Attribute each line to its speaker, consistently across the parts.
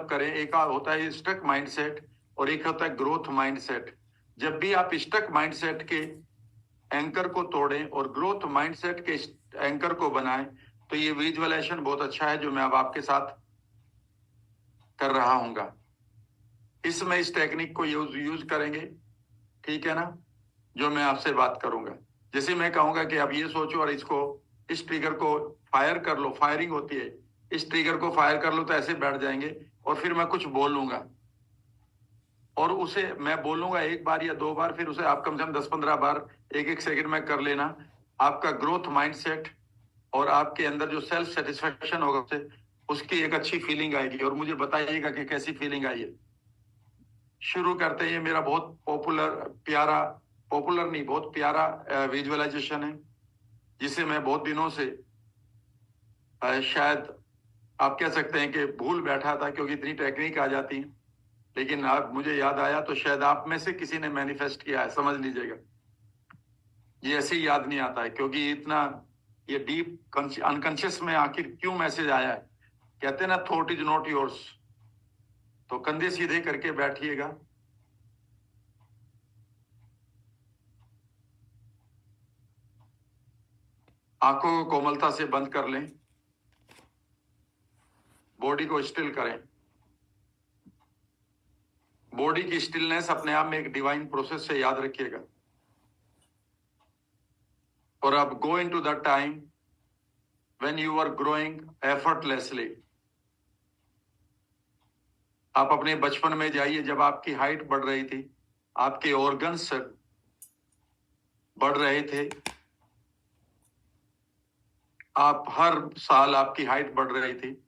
Speaker 1: करें। एक होता है स्टक माइंडसेट और एक होता है ग्रोथ माइंडसेट। जब भी आप स्टक माइंडसेट के एंकर को तोड़ें और ग्रोथ माइंडसेट के एंकर को बनाएं, तो ये विजुअलाइजेशन बहुत अच्छा है जो मैं अब आपके साथ कर रहा हूंगा। इसमें इस टेक्निक को यूज करेंगे, ठीक है ना, जो मैं आपसे बात करूंगा। जैसे मैं कहूंगा कि आप ये सोचो और इसको, इस ट्रिगर को फायर कर लो, फायरिंग होती है, इस ट्रिगर को फायर कर लो तो ऐसे बैठ जाएंगे। और फिर मैं कुछ बोलूंगा और उसे मैं बोलूंगा एक बार या दो बार, फिर उसे आप कम से कम 10-15 बार एक एक सेकंड में कर लेना। आपका ग्रोथ माइंडसेट और आपके अंदर जो सेल्फ सेटिस्फेक्शन होगा उसकी एक अच्छी फीलिंग आएगी। और मुझे बताइएगा कि कैसी फीलिंग आई है। शुरू करते हैं। मेरा बहुत पॉपुलर नहीं, बहुत प्यारा विजुअलाइजेशन है, जिसे मैं बहुत दिनों से शायद आप कह सकते हैं कि भूल बैठा था, क्योंकि इतनी टेक्निक आ जाती है। लेकिन अब मुझे याद आया तो शायद आप में से किसी ने मैनिफेस्ट किया है, समझ लीजिएगा। ये ऐसे ही याद नहीं आता है, क्योंकि इतना ये डीप अनकॉन्शियस में आखिर क्यों मैसेज आया है। कहते हैं ना, थॉट इज नॉट योर्स। तो कंधे सीधे करके बैठिएगा। आंखों को कोमलता से बंद कर लें। बॉडी को स्टिल करें। बॉडी की स्टिलनेस अपने आप में एक डिवाइन प्रोसेस से, याद रखिएगा। और अब go into the time when you are growing effortlessly. आप अपने बचपन में जाइए, जब आपकी हाइट बढ़ रही थी, आपके ऑर्गन्स बढ़ रहे थे, आप हर साल आपकी हाइट बढ़ रही थी,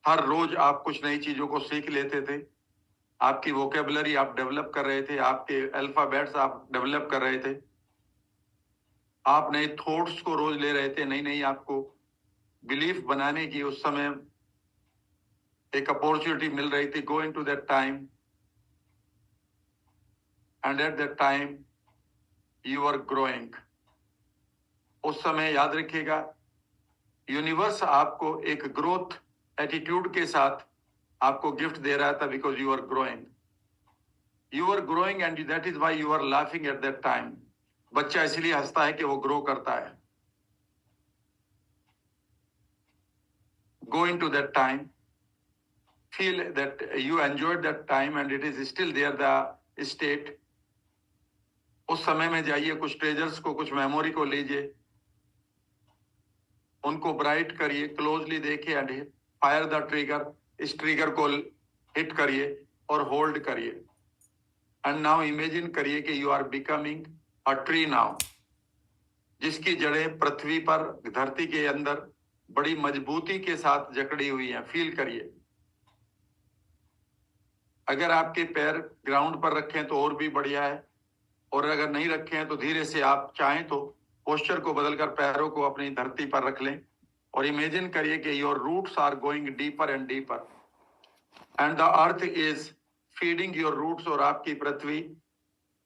Speaker 1: हर रोज आप कुछ नई चीजों को सीख लेते थे, आपकी वोकेबलरी आप डेवलप कर रहे थे, आपके अल्फाबेट्स आप डेवलप कर रहे थे, आप नए थॉट्स को रोज ले रहे थे, नई नई आपको बिलीफ बनाने की उस समय एक अपॉर्चुनिटी मिल रही थी। Go into that time and at that time you are growing. उस समय याद रखिएगा, यूनिवर्स आपको एक ग्रोथ एटीट्यूड के साथ आपको गिफ्ट दे रहा था, because you are growing and that is why you are laughing at that time. बच्चा इसलिए हंसता है कि वो ग्रो करता है। Go into that time, feel that you enjoyed that time and it is still there, the state। उस समय में जाइए, कुछ ट्रेजर्स को, कुछ मेमोरी को लीजिए, उनको ब्राइट करिए, क्लोजली देखिए एंड फायर द ट्रिगर। इस ट्रिगर को हिट करिए और होल्ड करिए। एंड नाउ इमेजिन करिए कि you are becoming a tree now, जिसकी जड़ें पृथ्वी पर, धरती के अंदर बड़ी मजबूती के साथ जकड़ी हुई हैं। फील करिए। अगर आपके पैर ग्राउंड पर रखें तो और भी बढ़िया है, और अगर नहीं रखे हैं तो धीरे से आप चाहें तो पोस्चर को बदलकर पैरों को अपनी धरती पर रख लें। और इमेजिन करिए कि your roots are going deeper and deeper and the earth is feeding your roots. और आपकी पृथ्वी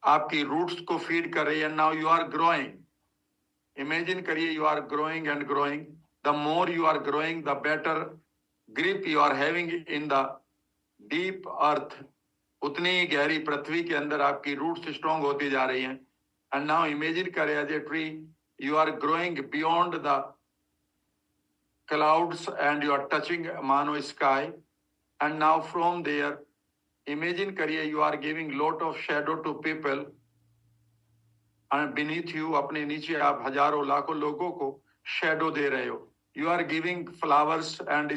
Speaker 1: आपकी रूट्स को फीड कर रही है। Now you are growing. Imagine करिए, you are growing and growing. The more you are growing, the better grip you are having in the deep earth. उतनी ही गहरी पृथ्वी के अंदर आपकी रूट्स स्ट्रॉन्ग होती जा रही हैं। एंड नाउ इमेजिन करें, as a tree you are growing beyond the clouds and you are touching मानो sky. And now from there imagine करिए, you are giving lot of shadow to people and beneath you, अपने नीचे आप हजारों लाखों लोगों को शेडो दे रहे हो। You are giving flowers and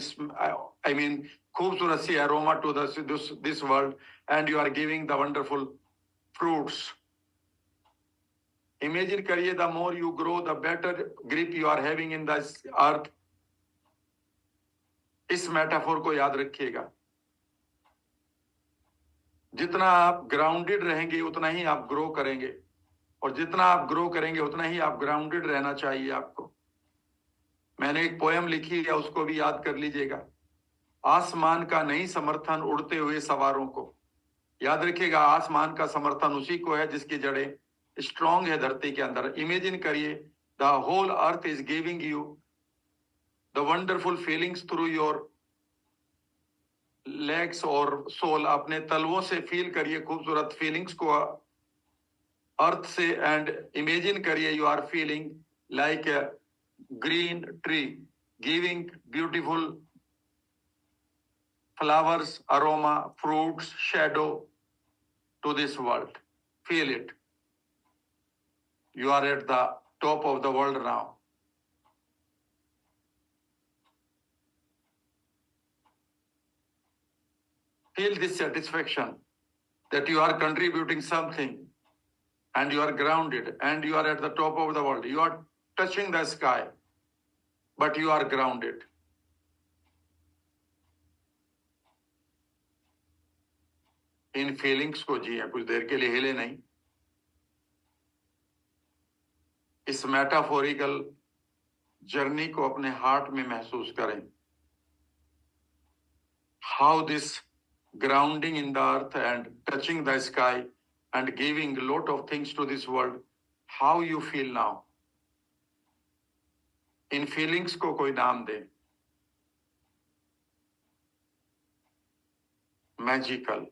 Speaker 1: I mean खूबसूरत सी aroma to this world and you are giving the wonderful fruits. Imagine करिए, the more you grow the better grip you are having in the earth. इस metaphor को याद रखिएगा। जितना आप grounded रहेंगे उतना ही आप ग्रो करेंगे, और जितना आप ग्रो करेंगे उतना ही आप ग्राउंडेड रहना चाहिए आपको। मैंने एक पोयम लिखी है, उसको भी याद कर लीजिएगा। आसमान का नहीं समर्थन उड़ते हुए सवारों को। याद रखिएगा, आसमान का समर्थन उसी को है जिसकी जड़ें स्ट्रॉन्ग है धरती के अंदर। इमेजिन करिए, the whole earth is giving you the wonderful feelings through your legs और सोल, अपने तलवों से फील करिए खूबसूरत फीलिंग्स को अर्थ से, एंड इमेजिन करिए you are feeling like a green tree giving beautiful flowers, aroma, fruits, shadow to this world. Feel it. You are at the top of the world now. Feel this satisfaction that you are contributing something and you are grounded and you are at the top of the world. You are touching the sky, but you are grounded. In feelings को जिए, कुछ देर के लिए हिले नहीं. इस metaphorical journey को अपने हार्ट में महसूस करें. How this grounding in the earth and touching the sky and giving a lot of things to this world, how you feel now. In feelings को कोई नाम दे. Magical.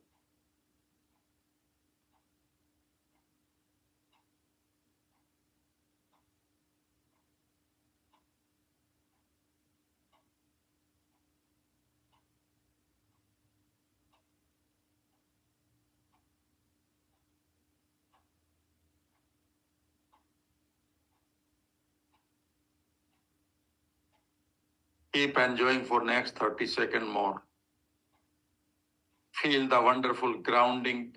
Speaker 1: Keep enjoying for next 30 seconds more. Feel the wonderful grounding,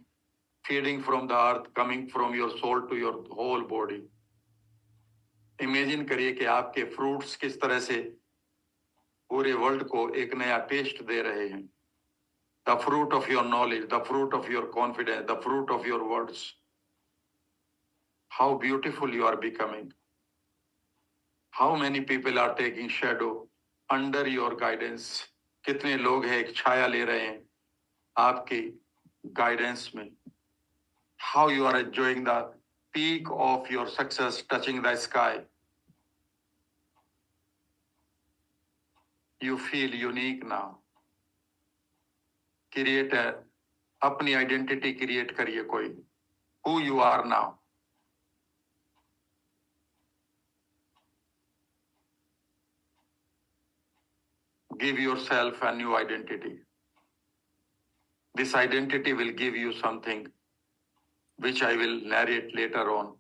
Speaker 1: feeding from the earth, coming from your soul to your whole body. Imagine करिए कि आपके fruits किस तरह से पूरे वर्ल्ड को एक नया टेस्ट दे रहे हैं. The fruit of your knowledge, the fruit of your confidence, the fruit of your words. How beautiful you are becoming. How many people are taking shadow under your guidance? कितने लोग हैं एक छाया ले रहे हैं आपकी गाइडेंस में. How you are enjoying the peak of your success touching the sky. You feel unique now. Create अपनी आइडेंटिटी क्रिएट करिए कोई. Who you are now. Give yourself a new identity. This identity will give you something which I will narrate later on.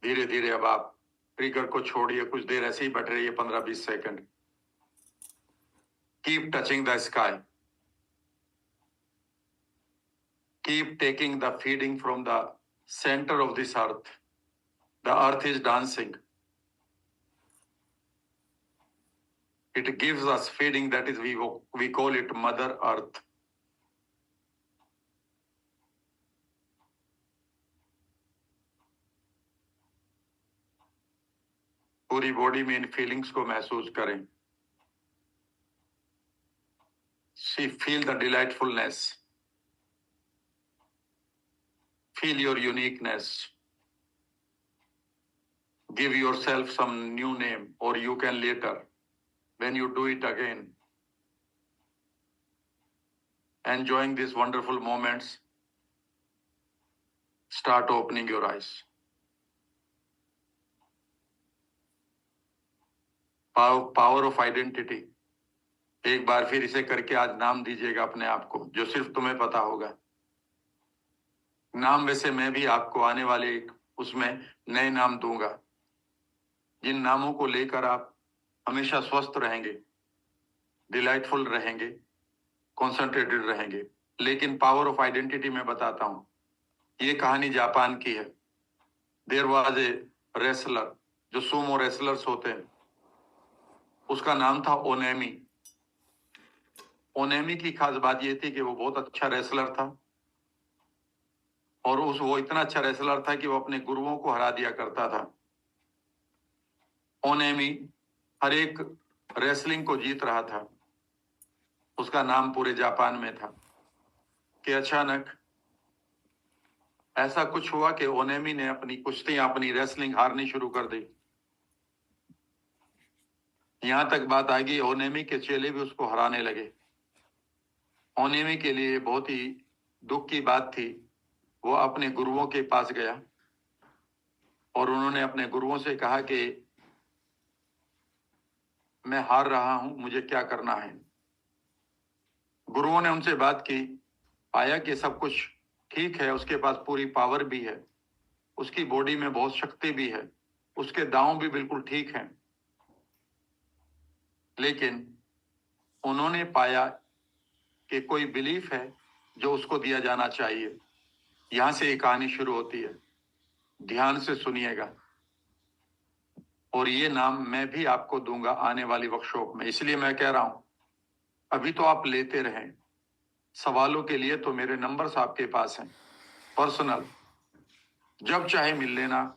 Speaker 1: धीरे धीरे अब आप trigger को छोड़िए, कुछ देर ऐसे ही बैठ रहिए, 15-20 second. Keep touching the sky. Keep taking the feeding from the center of this earth. The earth is dancing. It gives us feeding, that is we call it Mother Earth. पूरी body में इन feelings को महसूस करें. Feel the delightfulness. Feel your uniqueness. Give yourself some new name, or you can later, when you do it again. Enjoying these wonderful moments, start opening your eyes. Power of identity. एक बार फिर इसे करके आज नाम दीजिएगा अपने आप को, जो सिर्फ तुम्हें पता होगा. नाम वैसे मैं भी आपको आने वाले उसमें नए नाम दूंगा, जिन नामों को लेकर आप हमेशा स्वस्थ रहेंगे, डिलाइटफुल रहेंगे, कॉन्सेंट्रेटेड रहेंगे. लेकिन पावर ऑफ आइडेंटिटी मैं बताता हूं. ये कहानी जापान की है. देयर वाज ए रेसलर, जो सुमो रेसलर्स होते हैं, उसका नाम था ओनेमी. ओनेमी की खास बात यह थी कि वो बहुत अच्छा रेसलर था, और वो इतना अच्छा रेसलर था कि वो अपने गुरुओं को हरा दिया करता था. ओनेमी हर एक रेसलिंग को जीत रहा था. उसका नाम पूरे जापान में था. कि अचानक ऐसा कुछ हुआ कि ओनेमी ने अपनी कुश्तियां, अपनी रेसलिंग हारनी शुरू कर दी. यहां तक बात आ गई, ओनेमी के चेले भी उसको हराने लगे। ओनेमी के लिए बहुत ही दुख की बात थी। वो अपने गुरुओं के पास गया और उन्होंने अपने गुरुओं से कहा कि मैं हार रहा हूं, मुझे क्या करना है। गुरुओं ने उनसे बात की, पाया कि सब कुछ ठीक है, उसके पास पूरी पावर भी है, उसकी बॉडी में बहुत शक्ति भी है, उसके दांव भी बिल्कुल ठीक हैं, लेकिन उन्होंने पाया कि कोई बिलीफ है जो उसको दिया जाना चाहिए। यहां से ये कहानी शुरू होती है, ध्यान से सुनिएगा। और ये नाम मैं भी आपको दूंगा आने वाली वर्कशॉप में, इसलिए मैं कह रहा हूं अभी तो आप लेते रहें। सवालों के लिए तो मेरे नंबर्स आपके पास हैं, पर्सनल, जब चाहे मिल लेना,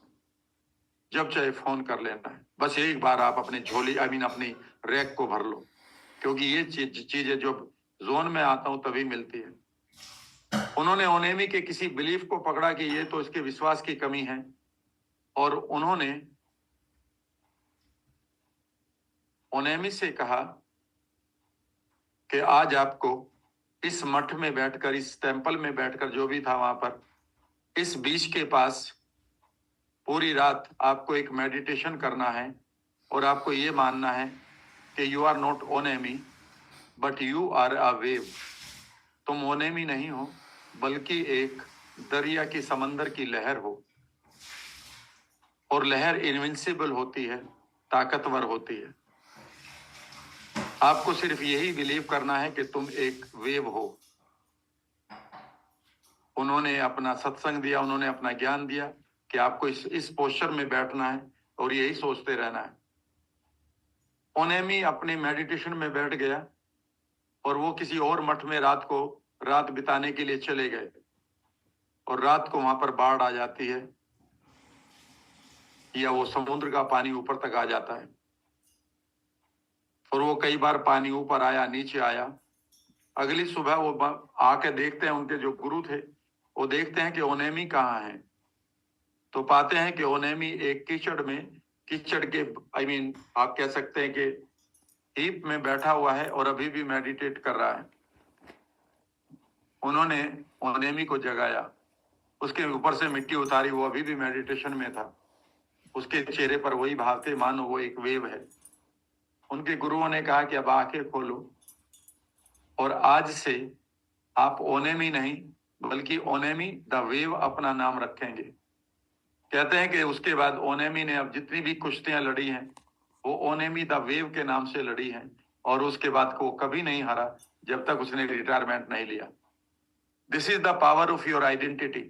Speaker 1: जब चाहे फोन कर लेना है। बस एक बार आप अपनी झोली अपनी रैक को भर लो, क्योंकि ये चीजें जो जोन में आता हूं तभी मिलती है। उन्होंने ओनेमी के किसी बिलीफ को पकड़ा कि ये तो इसके विश्वास की कमी है, और उन्होंने ओनेमी से कहा कि आज आपको इस मठ में बैठकर, इस टेंपल में बैठकर, जो भी था वहां पर, इस बीच के पास पूरी रात आपको एक मेडिटेशन करना है और आपको ये मानना है कि यू आर नॉट ओनेमी but you are a wave. तुम ओनेमी नहीं हो, बल्कि एक दरिया की, समंदर की लहर हो। और लहर इनविंसिबल होती है, ताकतवर होती है। आपको सिर्फ यही बिलीव करना है कि तुम एक वेव हो। उन्होंने अपना सत्संग दिया, उन्होंने अपना ज्ञान दिया कि आपको इस पोस्चर में बैठना है और यही सोचते रहना है। ओनेमी अपने मेडिटेशन में बैठ गया और वो किसी और मठ में रात बिताने के लिए चले गए, और रात को वहां पर बाढ़ आ जाती है या वो समुद्र का पानी ऊपर तक आ जाता है। और वो कई बार पानी ऊपर आया, नीचे आया। अगली सुबह वो आके देखते हैं, उनके जो गुरु थे वो देखते हैं कि ओनेमी कहाँ है। तो पाते हैं कि ओनेमी एक कीचड़ के आप कह सकते हैं कि हीप में बैठा हुआ है और अभी भी मेडिटेट कर रहा है। उन्होंने ओनेमी को जगाया, उसके ऊपर से मिट्टी उतारी, वो अभी भी मेडिटेशन में था। उसके चेहरे पर वही भाव थे मानो वो एक वेव है। उनके गुरुओं ने कहा कि अब आंखें खोलो और आज से आप ओनेमी नहीं बल्कि ओनेमी द वेव अपना नाम रखेंगे। कहते हैं कि उसके बाद ओनेमी ने अब जितनी भी कुश्तियां लड़ी हैं वो ओनेमी द वेव के नाम से लड़ी हैं, और उसके बाद वो कभी नहीं हारा जब तक उसने रिटायरमेंट नहीं लिया। This is the power of your identity.